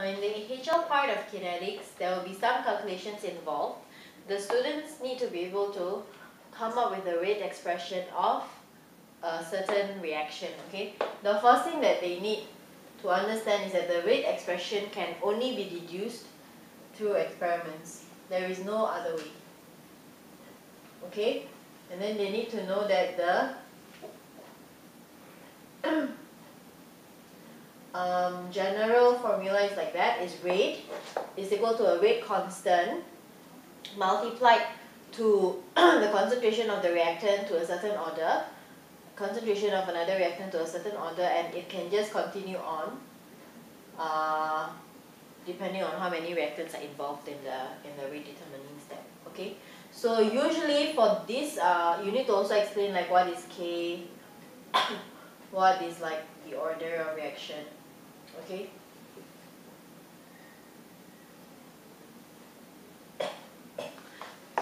In the HL part of kinetics, there will be some calculations involved. The students need to be able to come up with a rate expression of a certain reaction. Okay. The first thing that they need to understand is that the rate expression can only be deduced through experiments. There is no other way. Okay. And then they need to know that the general formula is like that, is rate is equal to a rate constant multiplied to the concentration of the reactant to a certain order, concentration of another reactant to a certain order, and it can just continue on depending on how many reactants are involved in the rate determining step. Okay, so usually for this you need to also explain like what is K, what is like the order of reaction. Okay.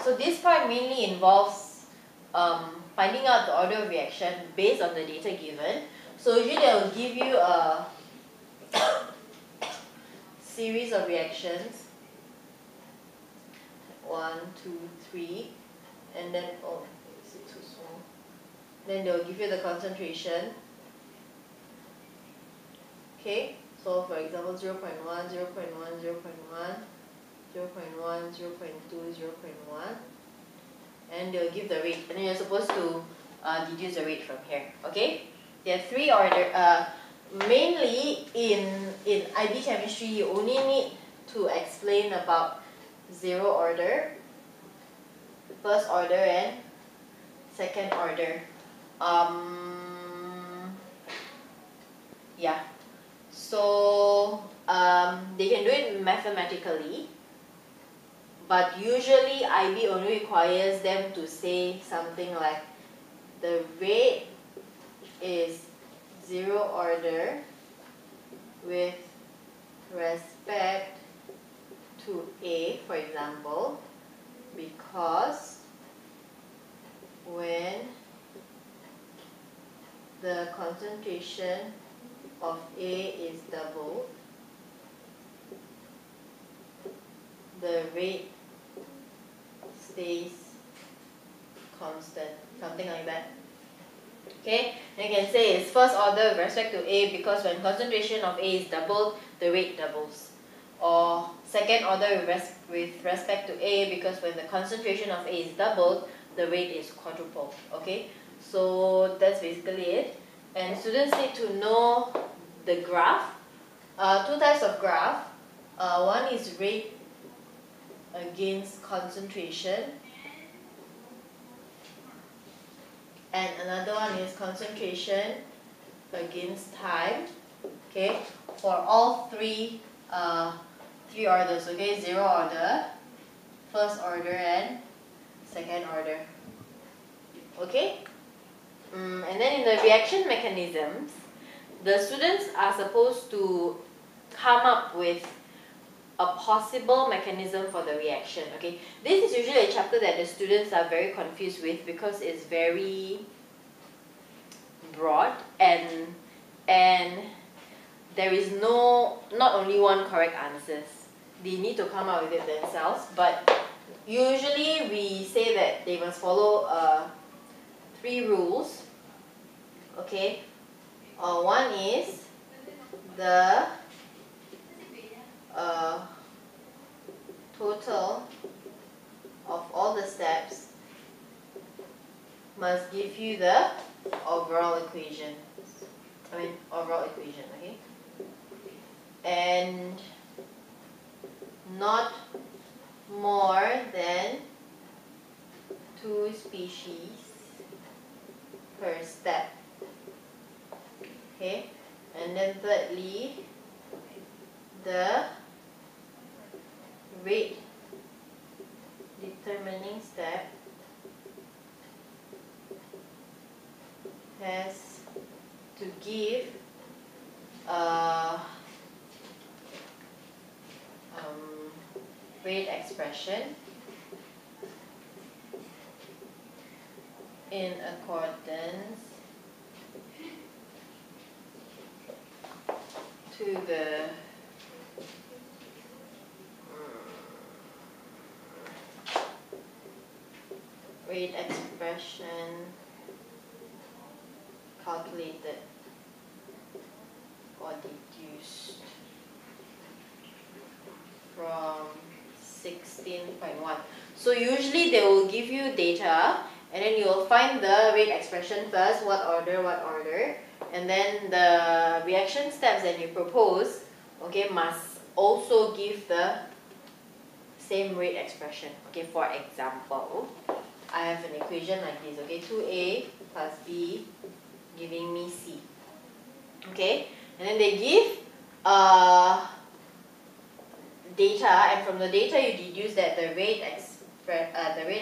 So this part mainly involves finding out the order of reaction based on the data given. So usually I will give you a series of reactions, 1, 2, 3, and then, oh, is it too small? Then they will give you the concentration. Okay, so for example 0.1, 0.1, 0.1, 0.1, 0.1, 0.2, 0.1, and they'll give the rate, and then you're supposed to deduce the rate from here. Okay, there are three order. Mainly in IB chemistry, you only need to explain about zero order, first order, and second order. Yeah. So they can do it mathematically, but usually IB only requires them to say something like the rate is zero order with respect to A, for example, because when the concentration of A is doubled, the rate stays constant, something like that. Okay, and you can say it's first order with respect to A because when concentration of A is doubled, the rate doubles. Or second order with respect to A because when the concentration of A is doubled, the rate is quadrupled. Okay, so that's basically it. And students need to know the graph. Two types of graph. One is rate against concentration, and another one is concentration against time. Okay, for all three orders. Okay, zero order, first order, and second order. Okay, and then in the reaction mechanisms, the students are supposed to come up with a possible mechanism for the reaction. Okay, this is usually a chapter that the students are very confused with because it's very broad and there is not only one correct answers. They need to come up with it themselves, but usually we say that they must follow 3 rules. Okay, one is the total of all the steps must give you the overall equation. Overall equation, okay? And not more than 2 species per step. Okay? And then thirdly, the rate determining step has to give rate expression in accordance to the rate expression calculated or deduced from 16.1. So usually they will give you data and then you will find the rate expression first, what order, and then the reaction steps that you propose, okay, must also give the same rate expression. Okay, for example, I have an equation like this, okay, 2a plus b giving me c. Okay, and then they give data, and from the data you deduce that the rate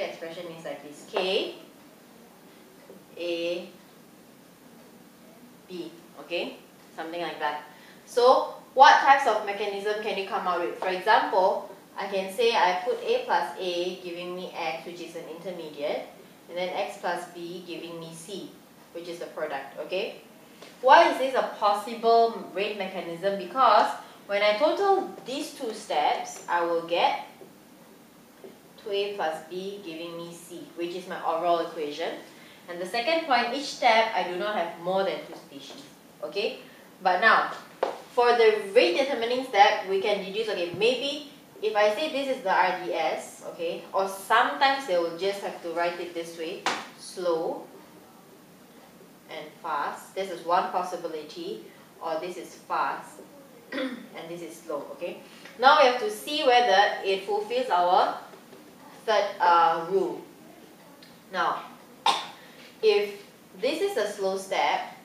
expression is like this: k, a, b. Okay, something like that. So what types of mechanism can you come out with? For example, I can say I put a plus a giving me x, which is an intermediate, and then x plus b giving me c, which is the product. Okay, why is this a possible rate mechanism? Because when I total these two steps, I will get 2a plus b giving me c, which is my overall equation. And the second point, each step I do not have more than 2 species. Okay, but now for the rate determining step, we can deduce, okay, maybe if I say this is the RDS, okay, or sometimes they will just have to write it this way: slow and fast. This is one possibility, or this is fast and this is slow. Okay, now we have to see whether it fulfills our third rule. Now, if this is a slow step,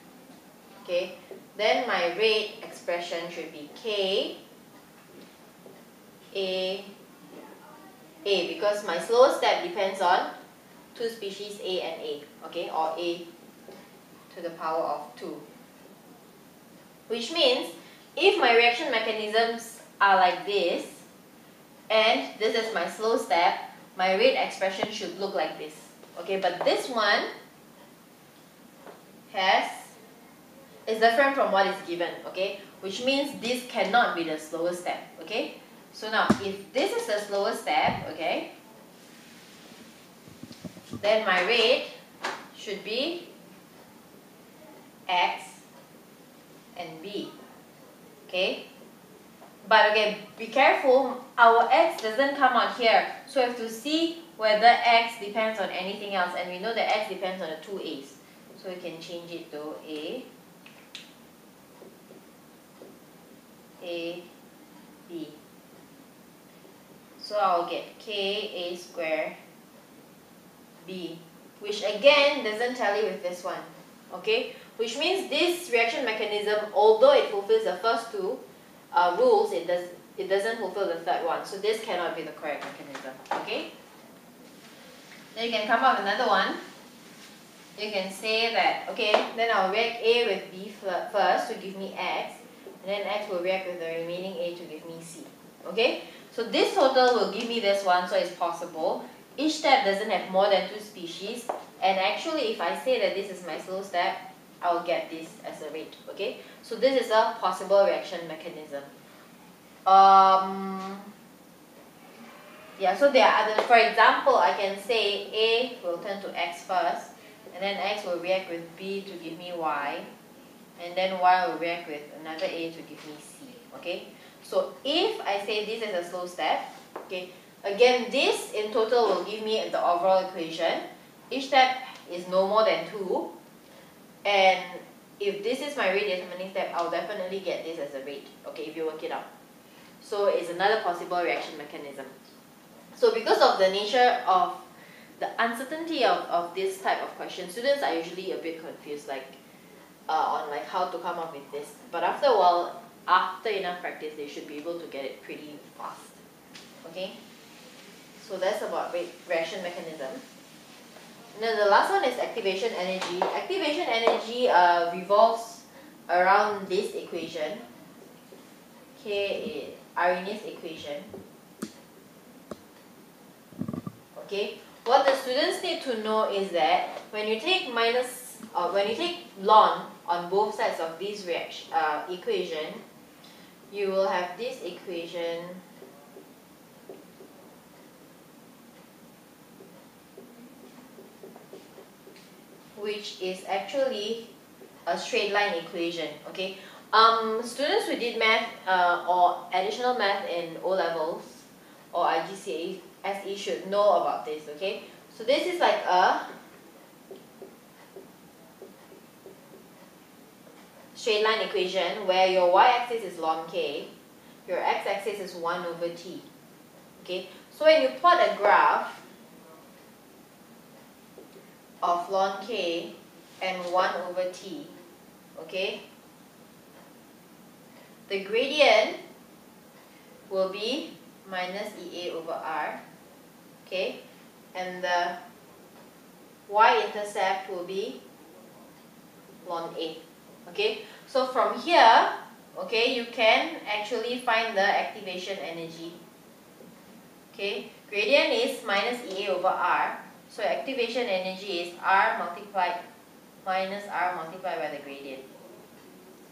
okay, then my rate expression should be k a, because my slow step depends on 2 species a and a, okay, or a to the power of 2. Which means if my reaction mechanisms are like this, and this is my slow step, my rate expression should look like this. Okay, but this one is different from what is given, okay? Which means this cannot be the slower step, okay? So now, if this is the slower step, okay, then my rate should be x and b, okay? But okay, be careful, our x doesn't come out here, so we have to see whether x depends on anything else, and we know that x depends on the two a's. So we can change it to a, b. So I'll get k a square b, which again doesn't tally with this one, okay? Which means this reaction mechanism, although it fulfills the first two rules, it doesn't fulfill the third one. So this cannot be the correct mechanism, okay? Then you can come up with another one. You can say that, okay, then I'll react A with B first to give me X, and then X will react with the remaining A to give me C, okay? So this total will give me this one, so it's possible. Each step doesn't have more than 2 species, and actually if I say that this is my slow step, I'll get this as a rate, okay? So this is a possible reaction mechanism. Yeah, so there are other, for example, I can say A will turn to X first, and then X will react with B to give me Y, and then Y will react with another A to give me C, okay? So if I say this is a slow step, okay, again this in total will give me the overall equation. Each step is no more than 2, and if this is my rate determining step, I'll definitely get this as a rate, okay, if you work it out. So it's another possible reaction mechanism. So because of the nature of the uncertainty of this type of question, students are usually a bit confused, like on like how to come up with this. But after a while, after enough practice, they should be able to get it pretty fast. Okay? So that's about reaction mechanism. Now the last one is activation energy. Activation energy revolves around this equation. K is Arrhenius equation. Okay, what the students need to know is that when you take ln on both sides of this equation, you will have this equation which is actually a straight line equation. Okay, students who did math or additional math in O levels or IGCSE SE should know about this. Okay, so this is like a straight line equation where your y-axis is ln k, your x-axis is 1 over t. Okay, so when you plot a graph of ln k and 1 over t, okay, the gradient will be minus EA over R, okay, and the y-intercept will be ln A. Okay, so from here, okay, you can actually find the activation energy. Okay, gradient is minus EA over R, so activation energy is R multiplied minus R multiplied by the gradient.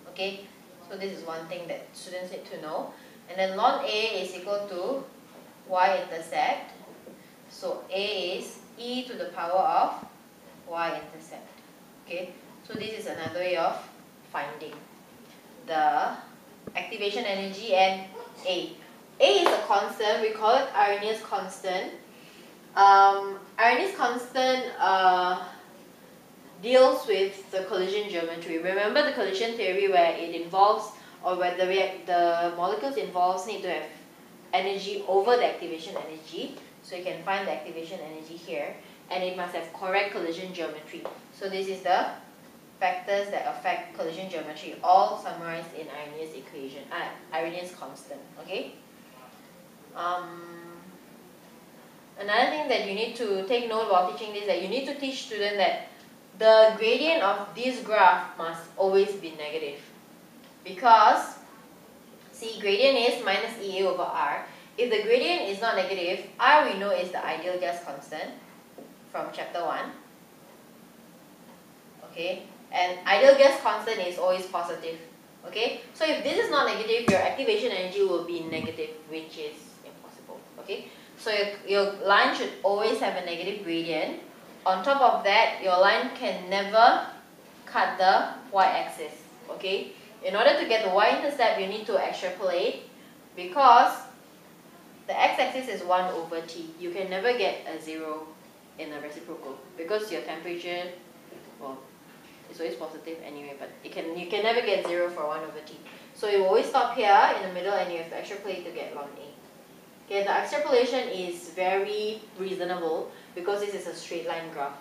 Okay, so this is one thing that students need to know. And then ln A is equal to y-intercept, so A is e to the power of y-intercept. Okay, so this is another way of finding the activation energy. And A is a constant, we call it Arrhenius constant. Arrhenius constant deals with the collision geometry. Remember the collision theory where it involves, or where the molecules involved need to have energy over the activation energy. So you can find the activation energy here, and it must have correct collision geometry. So this is the factors that affect collision geometry, all summarized in Arrhenius equation, Arrhenius constant. Okay. Another thing that you need to take note while teaching this, that you need to teach students that the gradient of this graph must always be negative, because see, gradient is minus EA over R. If the gradient is not negative, R we know is the ideal gas constant from chapter 1. Okay, and ideal gas constant is always positive. Okay, so if this is not negative, your activation energy will be negative, which is impossible. Okay, so your line should always have a negative gradient. On top of that, your line can never cut the y-axis. Okay, in order to get the y-intercept, you need to extrapolate, because the x-axis is 1 over t. You can never get a 0 in a reciprocal, because your temperature, well, it's always positive anyway, but you can never get 0 for 1 over t. So you always stop here in the middle, and you have to extrapolate to get ln A. Okay, the extrapolation is very reasonable because this is a straight line graph.